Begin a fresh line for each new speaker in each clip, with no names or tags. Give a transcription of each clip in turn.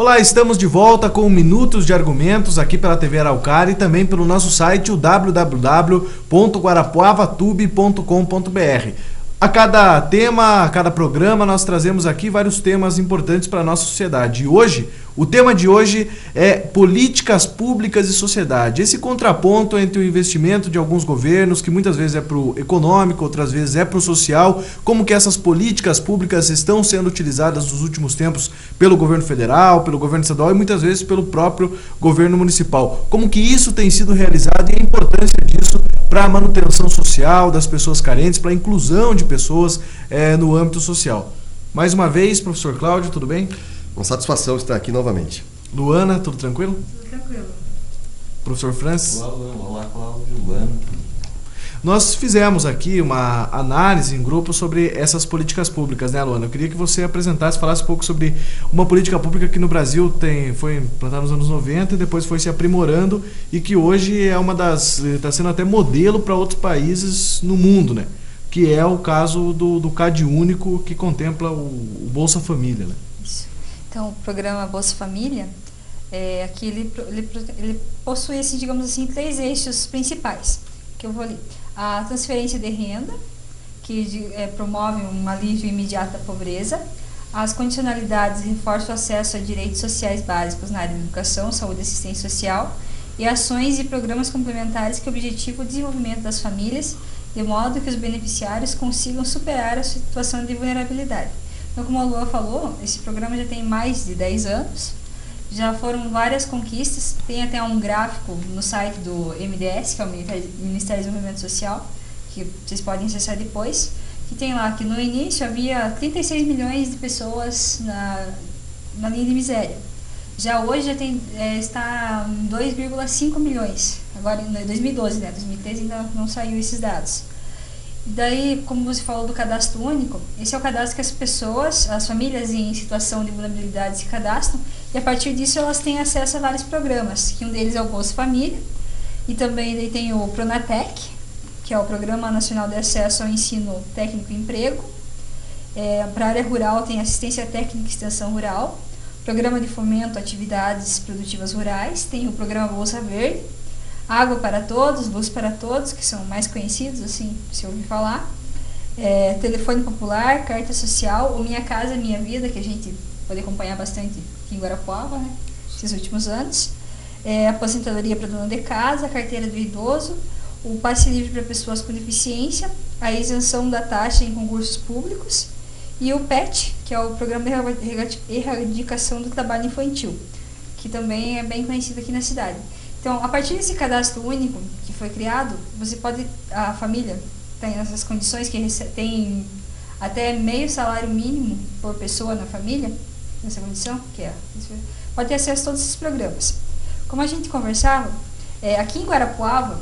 Olá, estamos de volta com Minutos de Argumentos aqui pela TV Araucária e também pelo nosso site, o www.guarapuavatube.com.br. A cada tema, a cada programa, nós trazemos aqui vários temas importantes para a nossa sociedade. E hoje, o tema de hoje é políticas públicas e sociedade. Esse contraponto entre o investimento de alguns governos, que muitas vezes é para o econômico, outras vezes é para o social, como que essas políticas públicas estão sendo utilizadas nos últimos tempos pelo governo federal, pelo governo estadual e muitas vezes pelo próprio governo municipal. Como que isso tem sido realizado e a importância disso para a manutenção social das pessoas carentes, para a inclusão de pessoas no âmbito social. Mais uma vez, professor Cláudio, tudo bem?
Uma satisfação estar aqui novamente.
Luana, tudo tranquilo?
Tudo tranquilo.
Professor Francis?
Olá, Cláudio, Luana.
Nós fizemos aqui uma análise em grupo sobre essas políticas públicas, né, Luana? Eu queria que você apresentasse, falasse um pouco sobre uma política pública que no Brasil foi implantada nos anos 90 e depois foi se aprimorando e que hoje é está sendo até modelo para outros países no mundo, né? Que é o caso do CAD único, que contempla o Bolsa Família, né?
Isso. Então, o programa Bolsa Família, aqui ele possui, assim, digamos assim, 3 eixos principais, que eu vou ler. A transferência de renda, que promove um alívio imediato da pobreza. As condicionalidades reforçam o acesso a direitos sociais básicos na área de educação, saúde e assistência social. E ações e programas complementares que objetivam o desenvolvimento das famílias, de modo que os beneficiários consigam superar a situação de vulnerabilidade. Então, como a Lua falou, esse programa já tem mais de 10 anos. Já foram várias conquistas, tem até um gráfico no site do MDS, que é o Ministério do Desenvolvimento Social, que vocês podem acessar depois, que tem lá que no início havia 36 milhões de pessoas na linha de miséria. Já hoje está em 2,5 milhões, agora em 2012, né? 2013 ainda não saiu esses dados. Daí, como você falou do cadastro único, esse é o cadastro que as famílias em situação de vulnerabilidade se cadastram e a partir disso elas têm acesso a vários programas, que um deles é o Bolsa Família e também daí tem o Pronatec, que é o Programa Nacional de Acesso ao Ensino Técnico e Emprego. Para a área rural tem Assistência Técnica e Extensão Rural, Programa de Fomento a Atividades Produtivas Rurais, tem o Programa Bolsa Verde, Água para Todos, Luz para Todos, que são mais conhecidos, assim, se ouvir falar. Telefone Popular, Carta Social, o Minha Casa Minha Vida, que a gente pode acompanhar bastante aqui em Guarapuava, né, esses últimos anos. Aposentadoria para dona de casa, Carteira do Idoso, o Passe Livre para pessoas com deficiência, a isenção da taxa em concursos públicos e o PET, que é o Programa de Erradicação do Trabalho Infantil, que também é bem conhecido aqui na cidade. Então, a partir desse cadastro único que foi criado, a família tem essas condições, que tem até meio salário mínimo por pessoa na família, nessa condição, pode ter acesso a todos esses programas. Como a gente conversava, aqui em Guarapuava,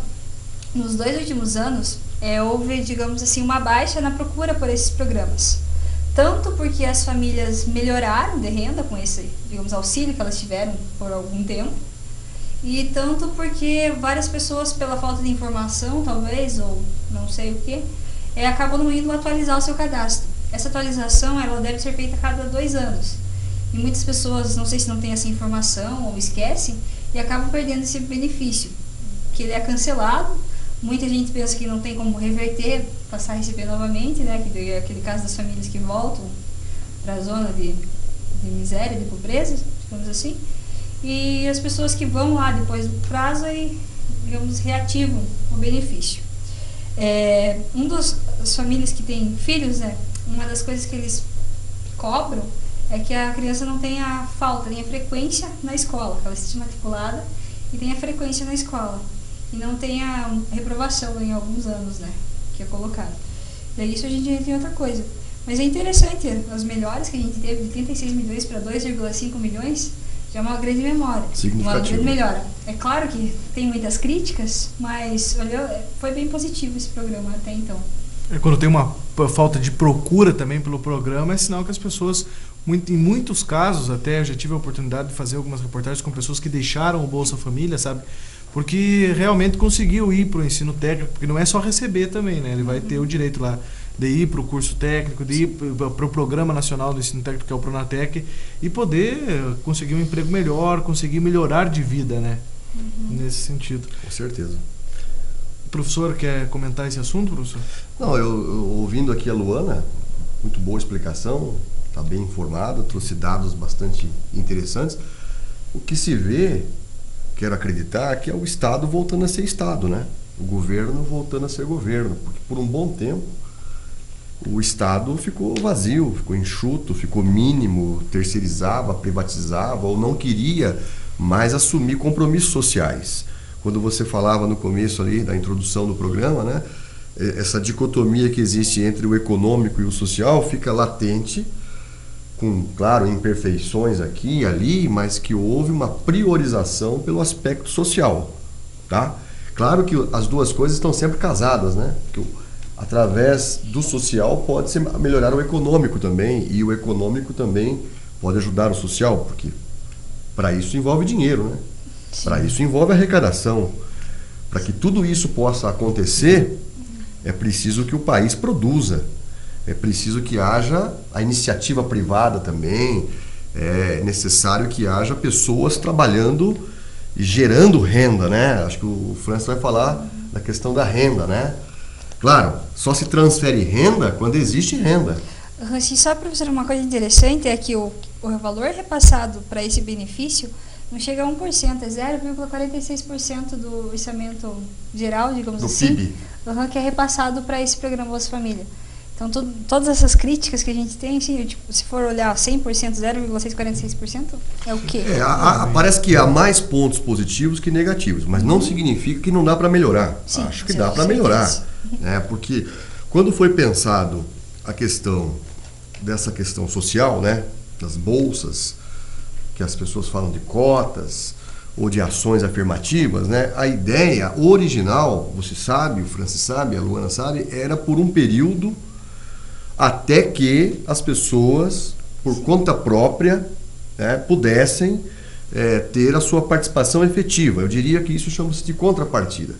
nos 2 últimos anos, houve, digamos assim, uma baixa na procura por esses programas. Tanto porque as famílias melhoraram de renda com esse, digamos, auxílio que elas tiveram por algum tempo, e tanto porque várias pessoas, pela falta de informação, talvez, ou não sei o que, acabam não indo atualizar o seu cadastro. Essa atualização ela deve ser feita a cada 2 anos. E muitas pessoas, não sei se não têm essa informação ou esquecem, e acabam perdendo esse benefício, que ele é cancelado. Muita gente pensa que não tem como reverter, passar a receber novamente, né? Que é aquele caso das famílias que voltam para a zona de miséria, de pobreza, digamos assim. E as pessoas que vão lá depois do prazo e, digamos, reativam o benefício. As famílias que têm filhos, né, uma das coisas que eles cobram é que a criança não tenha falta, tenha frequência na escola, que ela esteja matriculada e tenha frequência na escola. E não tenha reprovação em alguns anos, né, que é colocado. Daí isso a gente tem outra coisa. Mas é interessante, as melhores que a gente teve de 36 milhões para 2,5 milhões, já é uma grande memória, uma grande melhora. É claro que tem muitas críticas, mas foi bem positivo esse programa até então.
Quando tem uma falta de procura também pelo programa, é sinal que as pessoas, em muitos casos, até eu já tive a oportunidade de fazer algumas reportagens com pessoas que deixaram o Bolsa Família, sabe? Porque realmente conseguiu ir para o ensino técnico, porque não é só receber também, né? Ele vai ter o direito lá de ir para o curso técnico, de ir para o Programa Nacional do Ensino Técnico, que é o Pronatec, e poder conseguir um emprego melhor, conseguir melhorar de vida, né? Nesse sentido.
Com certeza.
O professor quer comentar esse assunto, professor?
Não, eu ouvindo aqui a Luana, muito boa explicação, está bem informada, trouxe dados bastante interessantes. O que se vê, quero acreditar, que é o Estado voltando a ser Estado, né? O governo voltando a ser governo, porque por um bom tempo o Estado ficou vazio, ficou enxuto, ficou mínimo, terceirizava, privatizava ou não queria mais assumir compromissos sociais. Quando você falava no começo ali da introdução do programa, né, essa dicotomia que existe entre o econômico e o social fica latente, com, claro, imperfeições aqui e ali, mas que houve uma priorização pelo aspecto social, tá? Claro que as duas coisas estão sempre casadas, né? Que através do social pode melhorar o econômico também, e o econômico também pode ajudar o social, porque para isso envolve dinheiro, né? Para isso envolve arrecadação. Para que tudo isso possa acontecer, é preciso que o país produza. É preciso que haja a iniciativa privada também. É necessário que haja pessoas trabalhando e gerando renda, né? Acho que o Francis vai falar da questão da renda, né? Claro, só se transfere renda quando existe renda.
Assim, só, professor, uma coisa interessante é que o valor repassado para esse benefício não chega a 1%, é 0,46% do orçamento geral, digamos
do
assim,
PIB.
Que é repassado para esse programa Bolsa Família. Então, todas essas críticas que a gente tem, assim, tipo, se for olhar 100%, 0,646%, é o quê?
Parece que há mais pontos positivos que negativos, mas não significa que não dá para melhorar.
Sim,
acho que dá para melhorar. Né? Porque quando foi pensado dessa questão social, né, das bolsas, que as pessoas falam de cotas ou de ações afirmativas, né, a ideia original, você sabe, o Francis sabe, a Luana sabe, era por um período até que as pessoas, por conta própria, né, pudessem ter a sua participação efetiva. Eu diria que isso chama-se de contrapartida.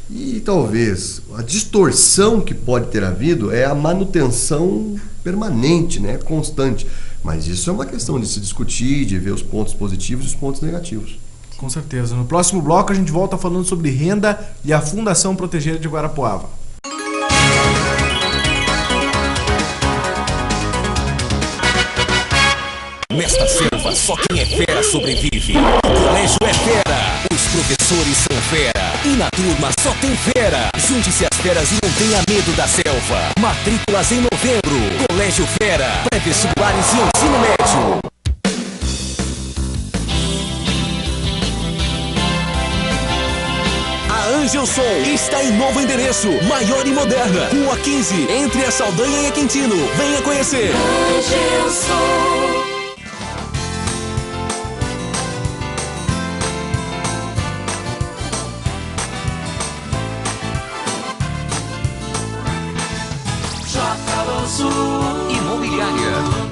E talvez a distorção que pode ter havido é a manutenção permanente, né, constante. Mas isso é uma questão de se discutir, de ver os pontos positivos e os pontos negativos.
Com certeza. No próximo bloco a gente volta falando sobre renda e a Fundação Proteger de Guarapuava.
Nesta selva, só quem é fera sobrevive. O colégio é fera, os professores são fera. E na turma só tem fera. Junte-se às feras e não tenha medo da selva. Matrículas em novembro. Colégio Fera, pré-vestibulares e ensino médio. A Angelson está em novo endereço, maior e moderna. Rua 15, entre a Saldanha e a Quintino. Venha conhecer. Angelson. Imobiliária.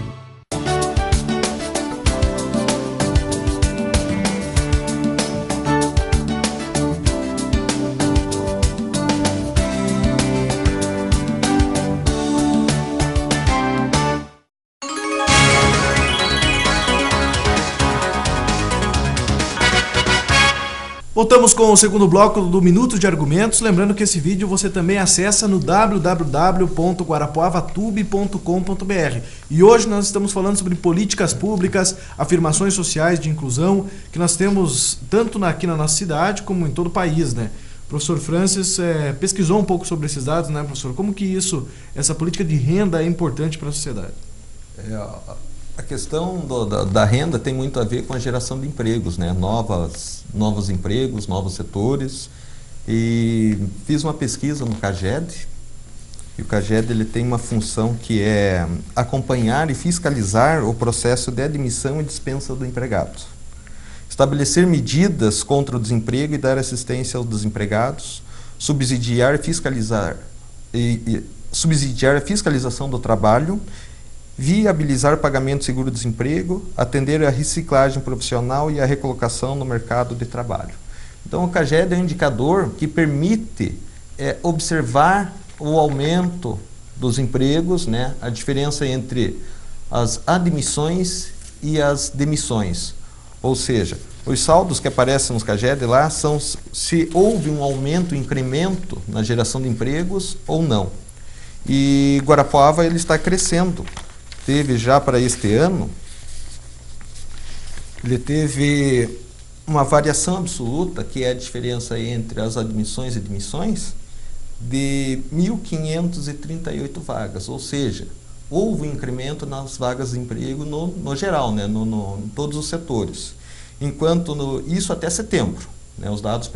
Voltamos com o segundo bloco do Minuto de Argumentos. Lembrando que esse vídeo você também acessa no www.guarapuavatube.com.br. E hoje nós estamos falando sobre políticas públicas, afirmações sociais de inclusão, que nós temos tanto aqui na nossa cidade como em todo o país, né? O professor Francis pesquisou um pouco sobre esses dados, né, professor? Como que essa política de renda é importante para a sociedade?
A questão da renda tem muito a ver com a geração de empregos, né? Novos empregos, novos setores. E fiz uma pesquisa no CAGED, e o CAGED ele tem uma função que é acompanhar e fiscalizar o processo de admissão e dispensa do empregado. Estabelecer medidas contra o desemprego e dar assistência aos desempregados, subsidiar a fiscalização do trabalho, viabilizar pagamento de seguro-desemprego, atender a reciclagem profissional e a recolocação no mercado de trabalho. Então, o CAGED é um indicador que permite observar o aumento dos empregos, né, a diferença entre as admissões e as demissões. Ou seja, os saldos que aparecem nos CAGED lá são se houve um aumento, um incremento na geração de empregos ou não. E Guarapuava ele está crescendo. Teve já para este ano, ele teve uma variação absoluta, que é a diferença entre as admissões e demissões, de 1.538 vagas, ou seja, houve um incremento nas vagas de emprego no geral, né, em todos os setores. Enquanto isso até setembro, né, os dados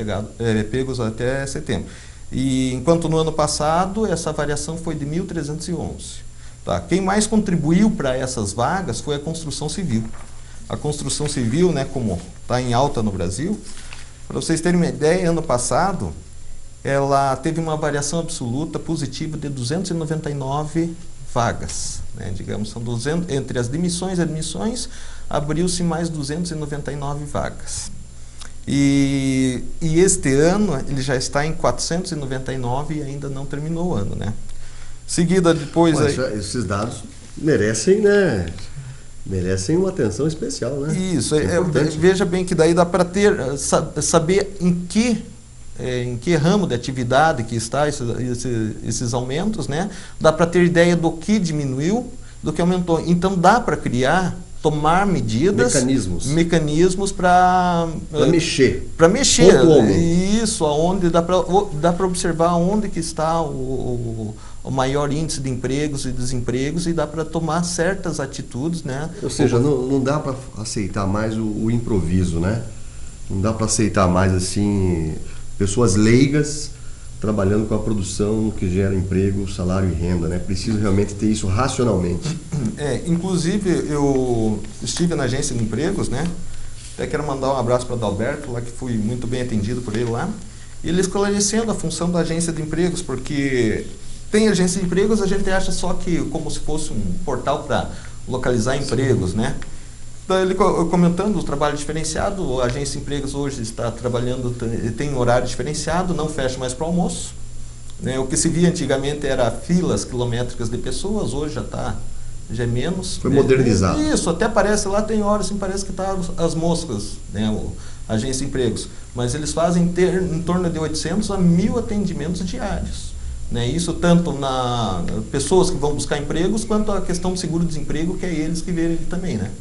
pegos até setembro. E enquanto no ano passado essa variação foi de 1.311. Tá? Quem mais contribuiu para essas vagas foi a construção civil. A construção civil, né, como está em alta no Brasil, para vocês terem uma ideia, ano passado ela teve uma variação absoluta positiva de 299 vagas, né? Digamos, são 200, entre as demissões e admissões, abriu-se mais 299 vagas. E este ano ele já está em 499 e ainda não terminou o ano, né? Seguida depois...
Esses dados merecem, né? Merecem uma atenção especial, né?
Isso, veja bem que daí dá para saber em que ramo de atividade que está esses aumentos, né? Dá para ter ideia do que diminuiu, do que aumentou. Então dá para tomar medidas, mecanismos para
mexer.
Para mexer. Isso, aonde dá para observar onde que está o maior índice de empregos e desempregos e dá para tomar certas atitudes, né?
Ou seja, não dá para aceitar mais o improviso, né? Não dá para aceitar mais assim pessoas leigas trabalhando com a produção que gera emprego, salário e renda, né? Preciso realmente ter isso racionalmente.
Inclusive eu estive na agência de empregos, né? Até quero mandar um abraço para o Adalberto, lá que fui muito bem atendido por ele lá. E ele esclarecendo a função da agência de empregos, porque tem agência de empregos, a gente acha só que como se fosse um portal para localizar empregos, né? Então, ele comentando o trabalho diferenciado, a agência de empregos hoje está trabalhando, tem um horário diferenciado, não fecha mais para o almoço, né? O que se via antigamente era filas quilométricas de pessoas, hoje já é menos.
Foi modernizado.
Isso, até parece lá, tem horas assim, parece que está as moscas, né? A agência de empregos. Mas eles fazem em torno de 800 a 1.000 atendimentos diários. Né? Isso tanto na pessoas que vão buscar empregos, quanto a questão do seguro-desemprego, que é eles que vêem também, né?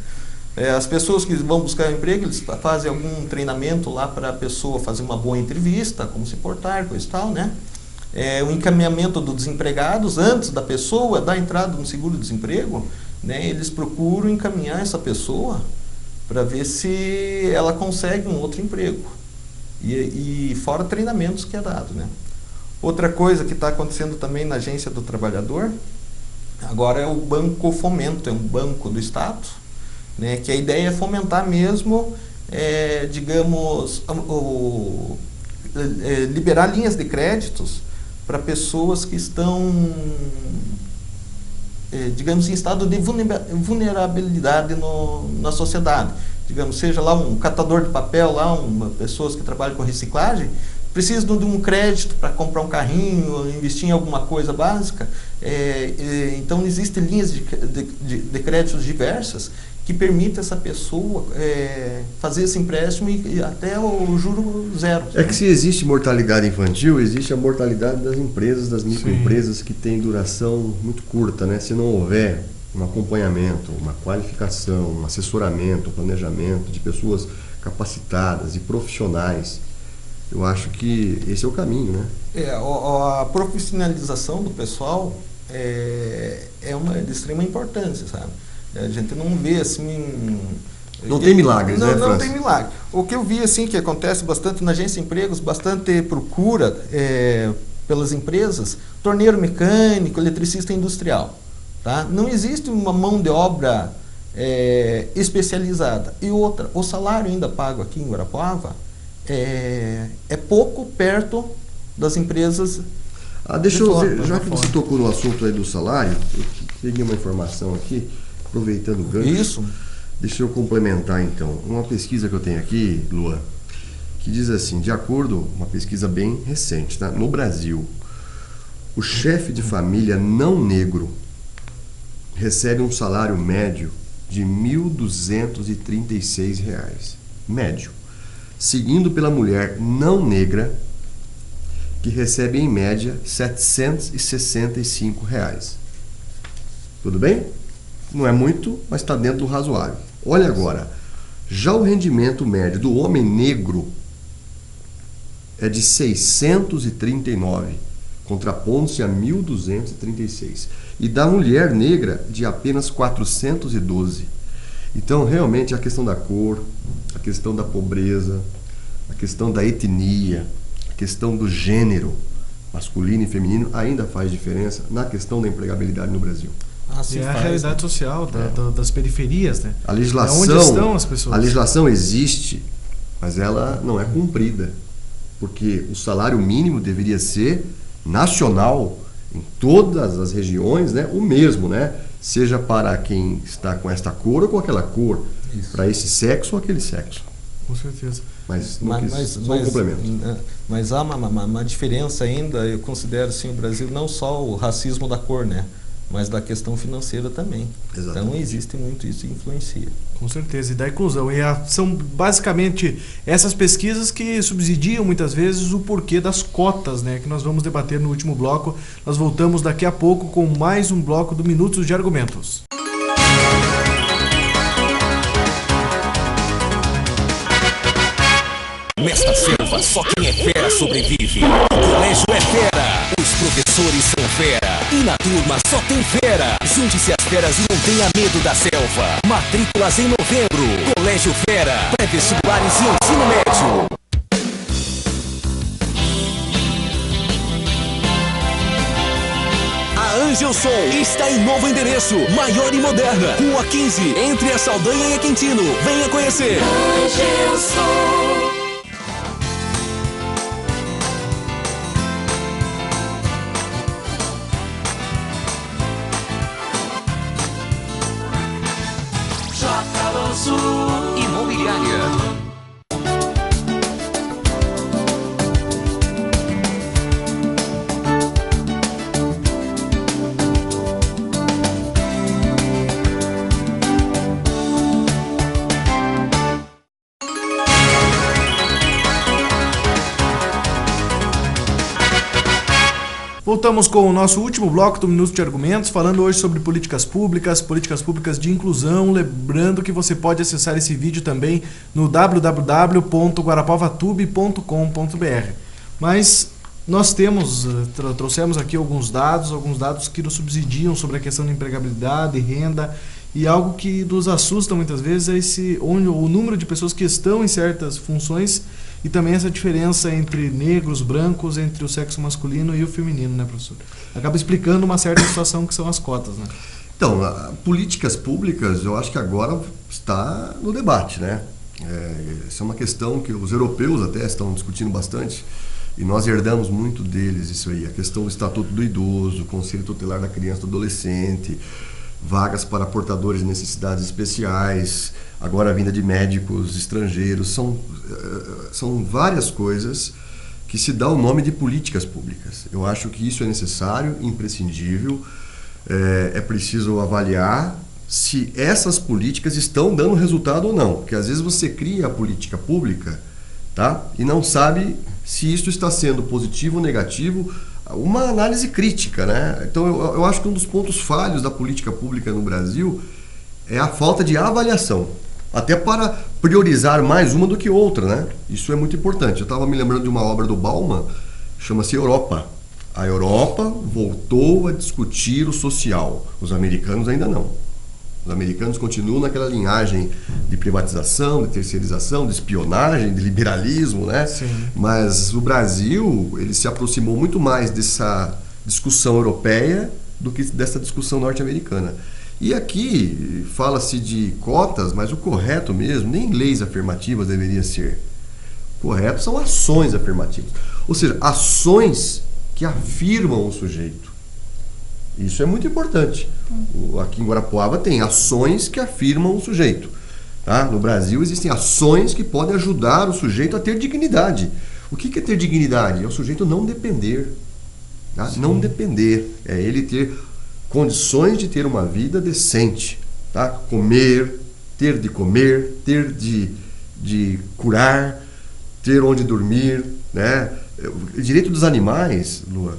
As pessoas que vão buscar emprego, eles fazem algum treinamento lá para a pessoa fazer uma boa entrevista, como se portar, coisa e tal, né? O encaminhamento dos desempregados, antes da pessoa dar entrada no seguro-desemprego, né? Eles procuram encaminhar essa pessoa para ver se ela consegue um outro emprego. E fora treinamentos que é dado, né? Outra coisa que está acontecendo também na Agência do Trabalhador, agora é o Banco Fomento, é um banco do Estado, né, que a ideia é fomentar mesmo, digamos, liberar linhas de créditos para pessoas que estão, digamos, em estado de vulnerabilidade na sociedade. Digamos, seja lá um catador de papel, pessoas que trabalham com reciclagem, precisam de um crédito para comprar um carrinho, investir em alguma coisa básica. Então, existem linhas de créditos diversas que permitem essa pessoa fazer esse empréstimo e até o juro zero.
É que se existe mortalidade infantil, existe a mortalidade das empresas, das microempresas, que tem duração muito curta, né? Se não houver um acompanhamento, uma qualificação, um assessoramento, um planejamento de pessoas capacitadas e profissionais, eu acho que esse é o caminho, né?
A profissionalização do pessoal é uma de extrema importância, sabe? A gente não vê assim...
Não tem milagres, né, França?
Não tem milagre. O que eu vi assim que acontece bastante na agência de empregos, bastante procura pelas empresas, torneiro mecânico, eletricista industrial. Tá? Não existe uma mão de obra especializada. E outra, o salário ainda pago aqui em Guarapuava é pouco perto das empresas.
Deixa eu ver, já que você tocou no assunto aí do salário, eu peguei uma informação aqui, aproveitando o gancho.
Isso.
Deixa eu complementar então. Uma pesquisa que eu tenho aqui, Luan, que diz assim, de acordo, uma pesquisa bem recente, tá? No Brasil, O chefe de família não negro recebe um salário médio de R$ 1.236, médio, seguindo pela mulher não negra, que recebe em média R$ 765. Tudo bem? Não é muito, mas está dentro do razoável. Olha agora, já o rendimento médio do homem negro é de 639, contrapondo-se a 1.236. E da mulher negra, de apenas 412. Então, realmente, a questão da cor, a questão da pobreza, a questão da etnia, a questão do gênero, masculino e feminino, ainda faz diferença na questão da empregabilidade no Brasil.
E é a realidade social das periferias, né?
A legislação,
onde estão as pessoas?
A legislação existe, mas ela não é cumprida. Porque o salário mínimo deveria ser nacional, em todas as regiões, né, o mesmo, né? Seja para quem está com esta cor ou com aquela cor, para esse sexo ou aquele sexo.
Com certeza.
Mas só um complemento.
Mas há uma diferença ainda, eu considero assim, o Brasil não só o racismo da cor, né? Mas da questão financeira também.
Exatamente.
Então existe muito isso que influencia.
Com certeza, e da inclusão. São basicamente essas pesquisas que subsidiam muitas vezes o porquê das cotas, né, que nós vamos debater no último bloco. Nós voltamos daqui a pouco com mais um bloco do Minutos de Argumentos.
Nesta selva, só quem é fera sobrevive. O colégio é fera, os professores são fera. E na turma só tem fera. Junte-se às feras e não tenha medo da selva. Matrículas em novembro. Colégio Fera. Pré-vestibulares e ensino médio. A Angelson está em novo endereço, maior e moderna. Rua 15, entre a Saldanha e a Quintino. Venha conhecer. Angelson. Imobiliária.
Voltamos com o nosso último bloco do Minuto de Argumentos, falando hoje sobre políticas públicas de inclusão. Lembrando que você pode acessar esse vídeo também no www.guarapovatube.com.br. Mas nós trouxemos aqui alguns dados que nos subsidiam sobre a questão da empregabilidade, renda, e algo que nos assusta muitas vezes é o número de pessoas que estão em certas funções e também essa diferença entre negros, brancos, entre o sexo masculino e o feminino, né, professor? Acaba explicando uma certa situação que são as cotas, né?
Então, políticas públicas, eu acho que agora está no debate, né? Essa é uma questão que os europeus até estão discutindo bastante e nós herdamos muito deles isso aí. A questão do Estatuto do Idoso, Conselho Tutelar da Criança e do Adolescente, vagas para portadores de necessidades especiais, agora a vinda de médicos estrangeiros, são várias coisas que se dá o nome de políticas públicas. Eu acho que isso é necessário, imprescindível, é preciso avaliar se essas políticas estão dando resultado ou não, porque às vezes você cria a política pública, tá? E não sabe se isso está sendo positivo ou negativo. Uma análise crítica, né? Então eu acho que um dos pontos falhos da política pública no Brasil é a falta de avaliação, até para priorizar mais uma do que outra, né? Isso é muito importante. Eu estava me lembrando de uma obra do Bauman, chama-se Europa. A Europa voltou a discutir o social, os americanos ainda não. Os americanos continuam naquela linhagem de privatização, de terceirização, de espionagem, de liberalismo, né?
Sim.
Mas o Brasil, ele se aproximou muito mais dessa discussão europeia do que dessa discussão norte-americana. E aqui fala-se de cotas, mas o correto mesmo, nem leis afirmativas deveria ser. O correto são ações afirmativas. Ou seja, ações que afirmam o sujeito. Isso é muito importante. Aqui em Guarapuava tem ações que afirmam o sujeito. Tá? No Brasil existem ações que podem ajudar o sujeito a ter dignidade. O que é ter dignidade? É o sujeito não depender. Tá? Não depender, é ele ter condições de ter uma vida decente, tá? Comer, ter de curar, ter onde dormir, né? O direito dos animais, Lua,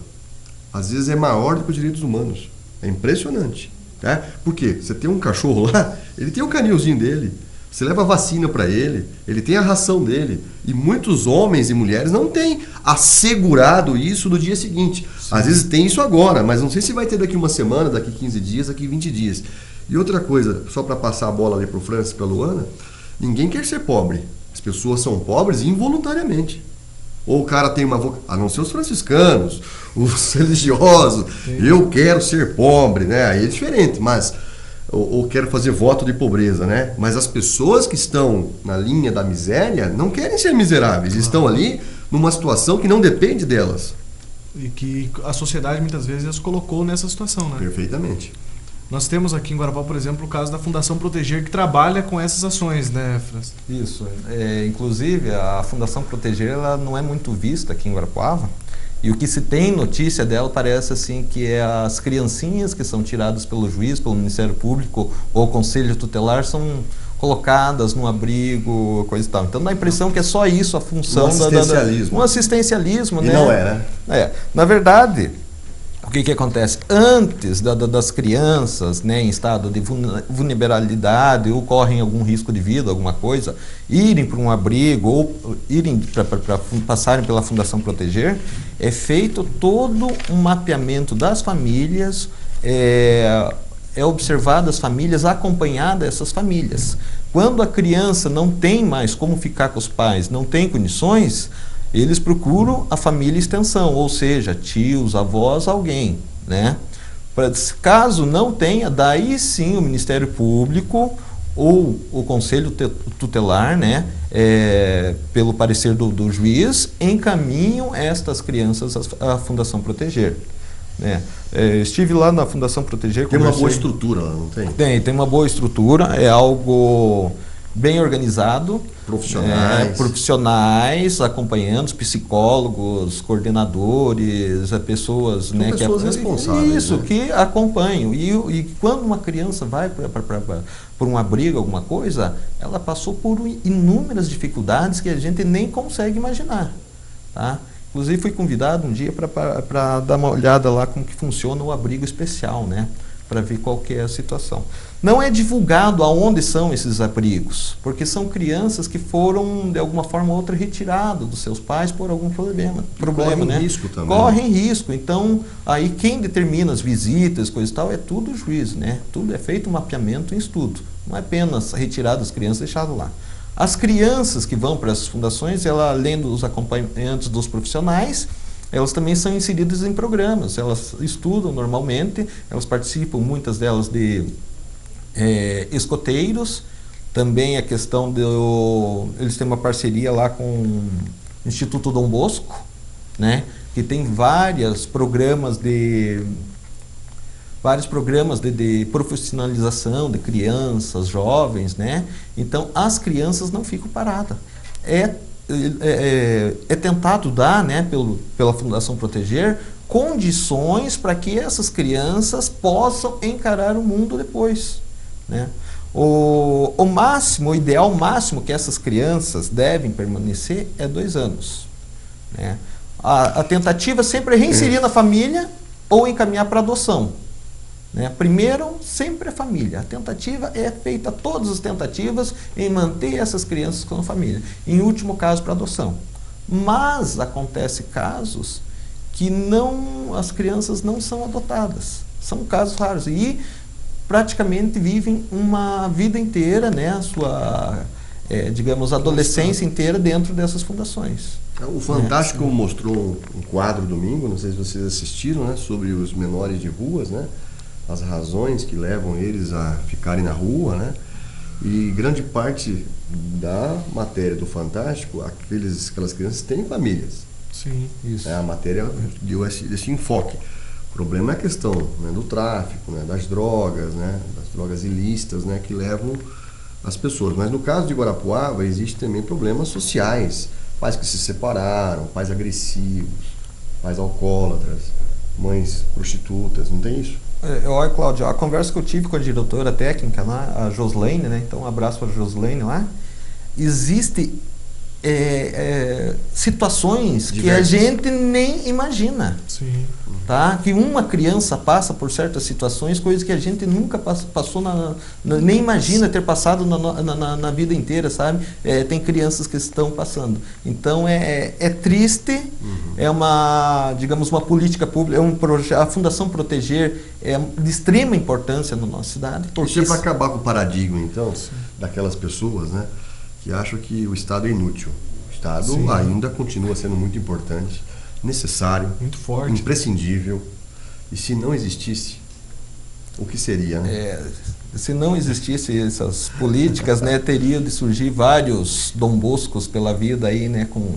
às vezes é maior do que os direitos humanos. É impressionante, tá? Porque você tem um cachorro lá, ele tem o canilzinho dele, você leva a vacina para ele tem a ração dele. E muitos homens e mulheres não têm assegurado isso no dia seguinte. Sim. Às vezes tem isso agora, mas não sei se vai ter daqui uma semana, daqui 15 dias, daqui 20 dias. E outra coisa, só para passar a bola ali para o Francis e para a Luana, ninguém quer ser pobre. As pessoas são pobres involuntariamente. Ou o cara tem uma vocação, a não ser os franciscanos, os religiosos, eu quero ser pobre, né? Aí é diferente, mas ou quero fazer voto de pobreza, né? Mas as pessoas que estão na linha da miséria não querem ser miseráveis, estão ali numa situação que não depende delas.
E que a sociedade muitas vezes as colocou nessa situação, né?
Perfeitamente.
Nós temos aqui em Guarapá, por exemplo, o caso da Fundação Proteger, que trabalha com essas ações, né, Francis?
Isso. Inclusive, a Fundação Proteger ela não é muito vista aqui em Guarapuava. E o que se tem notícia dela parece assim que é as criancinhas que são tiradas pelo juiz, pelo Ministério Público ou Conselho Tutelar são colocadas no abrigo, coisa e tal. Então dá a impressão que é só isso a função
um assistencialismo.
Um assistencialismo,
e
né?
Não é, né?
Na verdade, o que acontece? Antes das crianças, né, em estado de vulnerabilidade ou correm algum risco de vida, alguma coisa, irem para um abrigo ou irem para passarem pela Fundação Proteger, é feito todo um mapeamento das famílias, é observado as famílias, acompanhada essas famílias. Quando a criança não tem mais como ficar com os pais, não tem condições, eles procuram a família extensão, ou seja, tios, avós, alguém, né? Caso não tenha, daí sim o Ministério Público ou o Conselho Tutelar, né, pelo parecer do juiz, encaminham estas crianças à Fundação Proteger. Né? Estive lá na Fundação Proteger.
Tem uma boa estrutura lá, não tem?
Tem uma boa estrutura, é algo bem organizado. Profissionais acompanhando, psicólogos, coordenadores, pessoas,
são
né,
pessoas responsáveis,
isso,
né?
que acompanham. E quando uma criança vai para um abrigo, alguma coisa, ela passou por inúmeras dificuldades que a gente nem consegue imaginar. Tá? Inclusive fui convidado um dia para dar uma olhada lá como que funciona o abrigo especial, né? Para ver qual que é a situação. Não é divulgado aonde são esses abrigos, porque são crianças que foram, de alguma forma ou outra, retiradas dos seus pais por algum problema,
correm
né?
risco também.
Correm risco. Então, aí quem determina as visitas, coisa e tal, é tudo o juiz, né? Tudo é feito um mapeamento em estudo. Não é apenas retirar as crianças e deixar lá. As crianças que vão para essas fundações, ela, além dos acompanhantes dos profissionais, elas também são inseridas em programas, elas estudam normalmente, elas participam, muitas delas, de escoteiros, também a questão eles têm uma parceria lá com o Instituto Dom Bosco, né, que tem vários programas de profissionalização de crianças, jovens, né? Então as crianças não ficam paradas. É tentado dar, né, pela Fundação Proteger, condições para que essas crianças possam encarar o mundo depois, né? O ideal máximo que essas crianças devem permanecer é 2 anos, né? A tentativa sempre é reinserir na família ou encaminhar para adoção, né? Primeiro, sempre a família. A tentativa é feita, todas as tentativas em manter essas crianças com a família. Em último caso, para adoção. Mas acontece casos que as crianças não são adotadas. São casos raros. E praticamente vivem uma vida inteira, né, a sua, adolescência inteira dentro dessas fundações.
O Fantástico mostrou um quadro domingo, não sei se vocês assistiram, né, sobre os menores de ruas, né? As razões que levam eles a ficarem na rua, né? E grande parte da matéria do Fantástico, aquelas crianças têm famílias.
Sim, isso.
A matéria deu esse enfoque. O problema é a questão, né, do tráfico, né, das drogas ilícitas, né, que levam as pessoas. Mas no caso de Guarapuava, existem também problemas sociais. Pais que se separaram, pais agressivos, pais alcoólatras, mães prostitutas, não tem isso?
Olha, Cláudio, a conversa que eu tive com a diretora técnica lá, a Joslaine, né? Então, um abraço para a Joslaine lá. Existe situações que a gente nem imagina.
Sim.
Tá? Que uma criança passa por certas situações, coisas que a gente nunca passou, nem imagina ter passado na vida inteira, sabe? Tem crianças que estão passando. Então é triste, é uma, digamos, uma política pública, a Fundação Proteger é de extrema importância na nossa cidade.
Porque para acabar com o paradigma, então, daquelas pessoas, né, que acham que o Estado é inútil. O Estado ainda continua sendo muito importante, necessário,
muito forte,
imprescindível. E se não existisse, o que seria, né?
Se não existisse essas políticas, né, teria de surgir vários Dom Boscos pela vida aí, né, com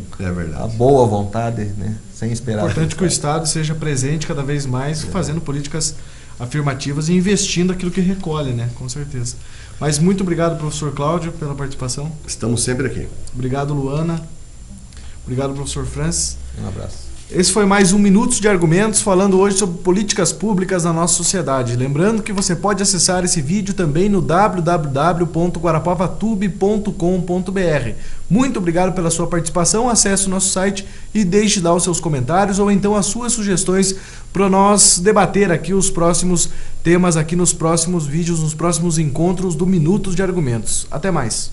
a boa vontade, né, sem esperar.
É importante que o Estado seja presente cada vez mais, fazendo políticas afirmativas e investindo aquilo que recolhe, né, com certeza. Mas muito obrigado, professor Cláudio, pela participação.
Estamos sempre aqui.
Obrigado, Luana. Obrigado, professor Francis.
Um abraço.
Esse foi mais um Minutos de Argumentos, falando hoje sobre políticas públicas na nossa sociedade. Lembrando que você pode acessar esse vídeo também no www.guarapavatube.com.br. Muito obrigado pela sua participação, acesse o nosso site e deixe lá os seus comentários ou então as suas sugestões para nós debater aqui os próximos temas aqui nos próximos vídeos, nos próximos encontros do Minutos de Argumentos. Até mais.